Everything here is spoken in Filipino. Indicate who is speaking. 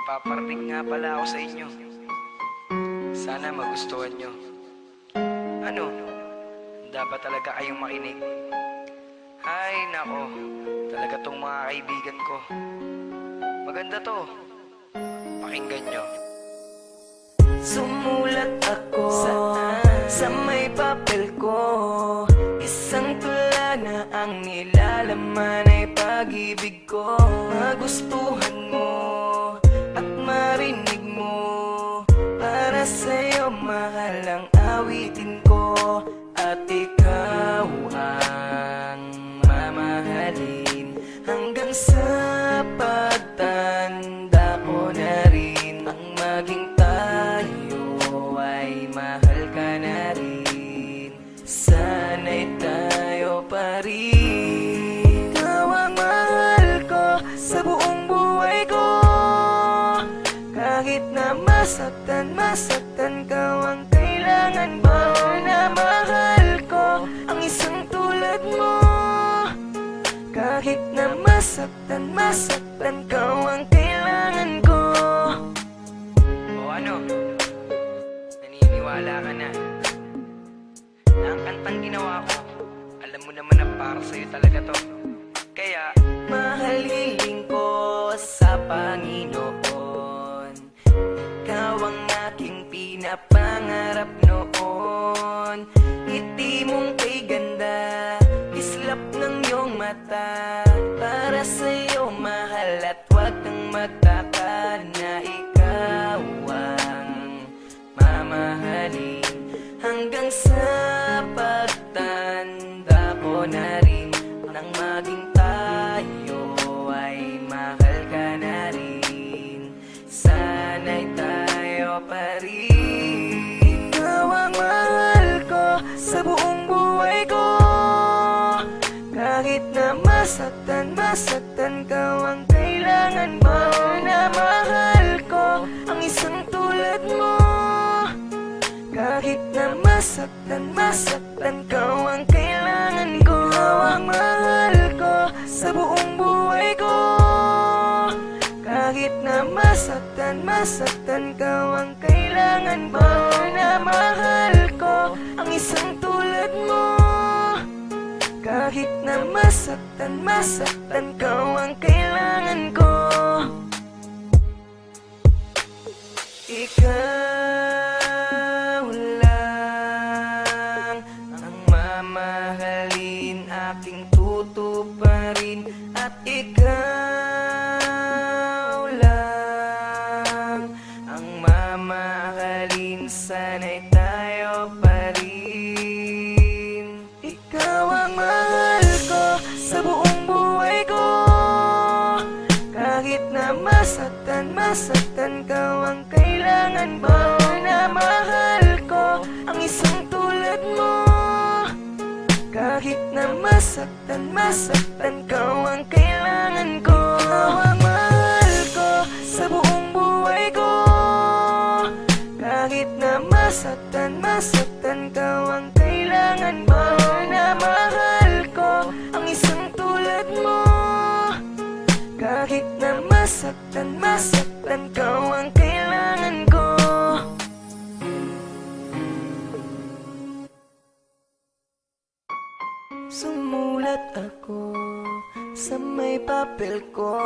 Speaker 1: paparating nga pala ako sa inyo. Sana magustuhan nyo. Ano? Dapat talaga kayong makinig. Ay, nako. Talaga tong mga kaibigan ko. Maganda to. Pakinggan nyo. Sumulat ako sa may papel ko. Isang tula na ang nilalaman ay pag-ibig ko. Magustuhan mo at marinig mo. Para sa'yo mahal ang awitin ko. At ikaw ang mamahalin hanggang sa pagtanda ko na rin. Ang maging tayo ay mahal ka na rin. Sana'y tayo pa rin. Ikaw ang mahal ko sa buong buhay ko. Kahit na masaktan ka ang kailangan mo. Na mahal ko ang isang tulad mo. Kahit na masaktan ka ang kailangan ko. O ano? Naniniwala ka na na ang kantang ginawa ko, alam mo naman na para sa'yo talaga to. Kaya mahalin ko sa Panginoon. Ikaw ang aking pinapangarap noon. Ngiti mong kay ganda, islap ng iyong mata. Para sa'yo mahal at huwag kang magtaka na ikaw ang mamahalin hanggang sa pagtanda ko na rin. Nang maging tayo ay mahal ka na rin. Sana'y tayo pa rin. Ikaw ang mahal ko sa buong buhay ko. Kahit na masaktan ka ang kailangan mo. Na mahal ko ang isang tulad mo. Kahit na masaktan ka ang kailangan ko. Ikaw ang mahal ko sa buong buhay ko. Kahit na masaktan ka ang kailangan mo. Na mahal ko ang isang tulad mo. Kahit na masaktan ka ang kailangan ko. Ikaw lang ang mamahalin, aking tutuparin. At ikaw lang ang mamahalin. Sana'y tayo pa rin. Ikaw ang mahal ko sa buong buhay ko. Kahit na masaktan ka ang kailangan mo. Na mahal ko ang isang tulad mo. Kahit na masaktan ka ang kailangan ko. Ikaw ang mahal ko sa buong buhay ko. Kahit na masaktan ka ang kailangan mo. Na mahal ko ang isang tulad mo. Kahit na masaktan ka ang kailangan ko. Sumulat ako sa may papel ko.